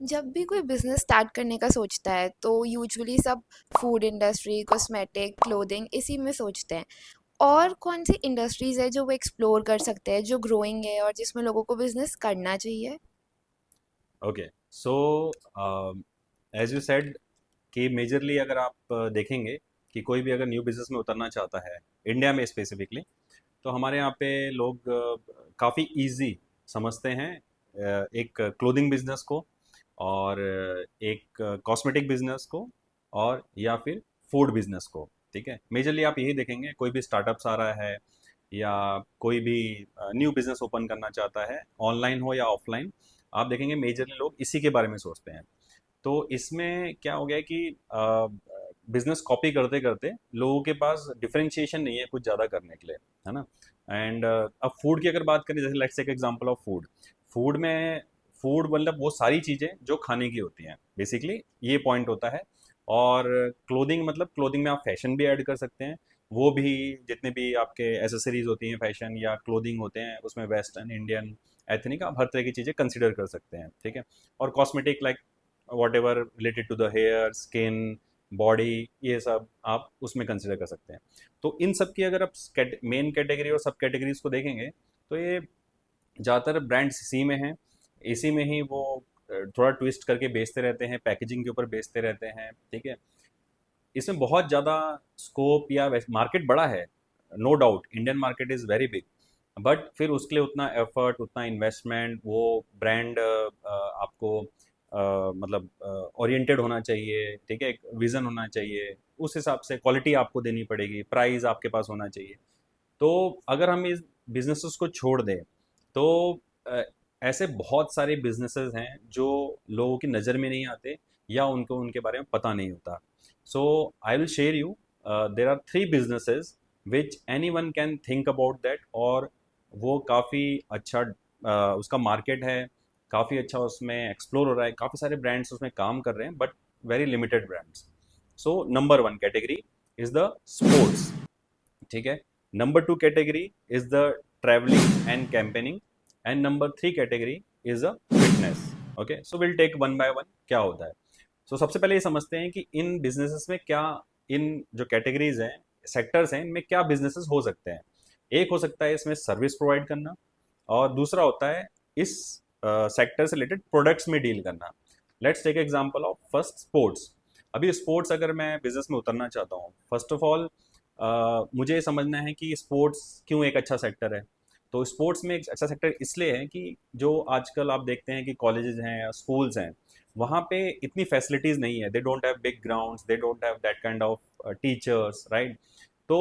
जब भी कोई बिजनेस स्टार्ट करने का सोचता है तो यूजुअली सब फूड इंडस्ट्री, कॉस्मेटिक, क्लोथिंग इसी में सोचते हैं। और कौन सी इंडस्ट्रीज है जो वो एक्सप्लोर कर सकते हैं, जो ग्रोइंग है और जिसमें लोगों को बिजनेस करना चाहिए? Okay so as you said कि मेजरली अगर आप देखेंगे कि कोई भी अगर न्यू बिजनेस में उतरना चाहता है इंडिया में स्पेसिफिकली, तो हमारे यहाँ पे लोग काफ़ी इजी समझते हैं एक क्लोथिंग बिजनेस को, और एक कॉस्मेटिक बिजनेस को, और या फिर फूड बिजनेस को। ठीक है, मेजरली आप यही देखेंगे कोई भी स्टार्टअप्स आ रहा है या कोई भी न्यू बिजनेस ओपन करना चाहता है, ऑनलाइन हो या ऑफलाइन, आप देखेंगे मेजरली लोग इसी के बारे में सोचते हैं। तो इसमें क्या हो गया कि बिजनेस कॉपी करते करते लोगों के पास डिफरेंशिएशन नहीं है कुछ ज़्यादा करने के लिए, है ना। एंड अब फूड की अगर बात करें, जैसे let's take example of food. Food में फूड मतलब वो सारी चीज़ें जो खाने की होती हैं, बेसिकली ये पॉइंट होता है। और क्लोथिंग मतलब क्लोथिंग में आप फैशन भी ऐड कर सकते हैं। वो भी जितने भी आपके एसेसरीज होती हैं फैशन या क्लोथिंग होते हैं, उसमें वेस्टर्न, इंडियन, एथनिक, आप हर तरह की चीज़ें कंसिडर कर सकते हैं। ठीक है। और cosmetic like whatever related to the hair, skin, body, ये सब आप उसमें कंसिडर कर सकते हैं। तो इन सब की अगर आप मेन कैटेगरी और सब कैटेगरीज को देखेंगे, तो ये ज़्यादातर ब्रांड्स इसी में हैं। इसी में ही वो थोड़ा ट्विस्ट करके बेचते रहते हैं, पैकेजिंग के ऊपर बेचते रहते हैं। ठीक है। इसमें बहुत ज़्यादा स्कोप या मार्केट बड़ा है, no doubt Indian market is very big. But फिर उसके लिए उतना एफर्ट, उतना इन्वेस्टमेंट, वो ब्रांड आपको मतलब ओरिएंटेड होना चाहिए। ठीक है, एक विज़न होना चाहिए, उस हिसाब से क्वालिटी आपको देनी पड़ेगी, प्राइस आपके पास होना चाहिए। तो अगर हम इस बिजनेसेस को छोड़ दें, तो अ, ऐसे बहुत सारे बिजनेसेस हैं जो लोगों की नज़र में नहीं आते या उनको उनके बारे में पता नहीं होता। So I will share you, there are three businesses which any one can think about that, और वो काफ़ी अच्छा उसका मार्केट है, काफ़ी अच्छा उसमें एक्सप्लोर हो रहा है, काफ़ी सारे ब्रांड्स उसमें काम कर रहे हैं, but very limited brands. So number one category is the sports. ठीक है। Number two category is the travelling and campaigning, and number three category is a fitness. Okay, so will take one by one क्या होता है। सो सबसे पहले ये समझते हैं कि इन बिजनेसेस में क्या, इन जो कैटेगरीज हैं, सेक्टर्स हैं, इनमें क्या बिजनेसेस हो सकते हैं। एक हो सकता है इसमें सर्विस प्रोवाइड करना, और दूसरा होता है इस सेक्टर से रिलेटेड प्रोडक्ट्स में डील करना। Let's take example of first sports. अभी स्पोर्ट्स अगर मैं बिजनेस में उतरना चाहता हूँ, फर्स्ट ऑफ ऑल मुझे ये समझना है कि स्पोर्ट्स क्यों एक अच्छा सेक्टर है। तो स्पोर्ट्स में एक अच्छा सेक्टर इसलिए है कि जो आजकल आप देखते हैं कि कॉलेजेस हैं या स्कूल्स हैं, वहाँ पे इतनी फैसिलिटीज़ नहीं है। They don't have big grounds, they don't have that kind of teachers, right. तो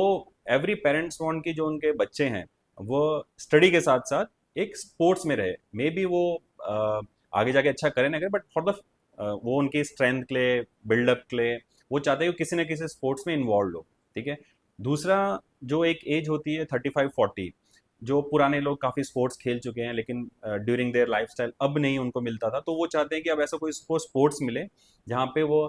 एवरी पेरेंट्स वांट कि जो उनके बच्चे हैं वो स्टडी के साथ साथ एक स्पोर्ट्स में रहे। मे बी वो अ, आगे जाके अच्छा करें ना करें, बट फॉर द वो उनकी स्ट्रेंथ के लिए, बिल्डअप के लिए, वो चाहते हैं कि किसी ना किसी स्पोर्ट्स में इन्वॉल्व हो। ठीक है। दूसरा, जो एक एज होती है 35-40, जो पुराने लोग काफ़ी स्पोर्ट्स खेल चुके हैं लेकिन ड्यूरिंग देयर लाइफस्टाइल अब नहीं उनको मिलता था, तो वो चाहते हैं कि अब ऐसा कोई स्पोर्ट्स मिले जहाँ पे वो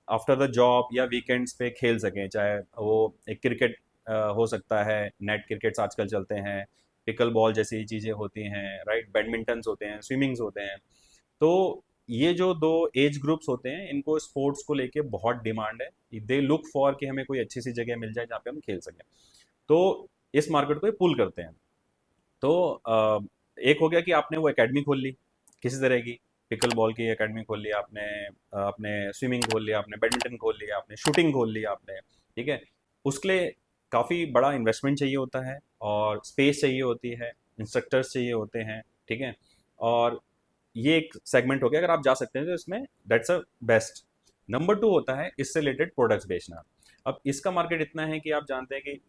आफ्टर द जॉब या वीकेंड्स पे खेल सकें। चाहे वो एक क्रिकेट हो सकता है, नेट क्रिकेट्स आजकल चलते हैं, पिकल बॉल जैसी चीज़ें होती हैं, राइट, बैडमिंटन्स होते हैं, स्विमिंग्स होते हैं। तो ये जो दो एज ग्रुप्स होते हैं, इनको स्पोर्ट्स को लेके बहुत डिमांड है। दे लुक फॉर कि हमें कोई अच्छी सी जगह मिल जाए जहाँ पे हम खेल सकें। तो इस मार्केट को ये पुल करते हैं। तो एक हो गया कि आपने वो एकेडमी खोल ली किसी तरह की, पिकल बॉल की एकेडमी खोल ली आपने, आपने स्विमिंग खोल लिया, आपने बैडमिंटन खोल लिया, आपने शूटिंग खोल लिया आपने। ठीक है। उसके लिए काफ़ी बड़ा इन्वेस्टमेंट चाहिए होता है, और स्पेस चाहिए होती है, इंस्ट्रक्टर्स चाहिए होते हैं। ठीक है। और ये एक सेगमेंट हो गया, अगर आप जा सकते हैं तो इसमें that's a best. Number two होता है इससे रिलेटेड प्रोडक्ट्स बेचना। अब इसका मार्केट इतना है कि आप जानते हैं कि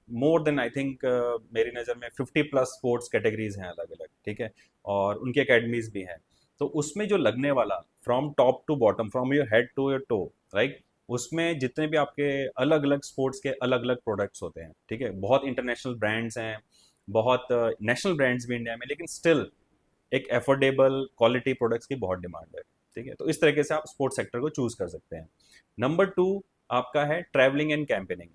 मोर देन आई थिंक मेरी नज़र में 50+ स्पोर्ट्स कैटेगरीज हैं अलग अलग। ठीक है। और उनकी अकेडमीज भी हैं। तो उसमें जो लगने वाला, from top to bottom, from your head to your toe, right, उसमें जितने भी आपके अलग अलग स्पोर्ट्स के अलग अलग प्रोडक्ट्स होते हैं। ठीक है। बहुत इंटरनेशनल ब्रांड्स हैं, बहुत नेशनल ब्रांड्स भी इंडिया में, लेकिन स्टिल एक एफोर्डेबल क्वालिटी प्रोडक्ट्स की बहुत डिमांड है। ठीक है। तो इस तरीके से आप स्पोर्ट्स सेक्टर को चूज कर सकते हैं। नंबर टू आपका है ट्रैवलिंग एंड कैंपेनिंग।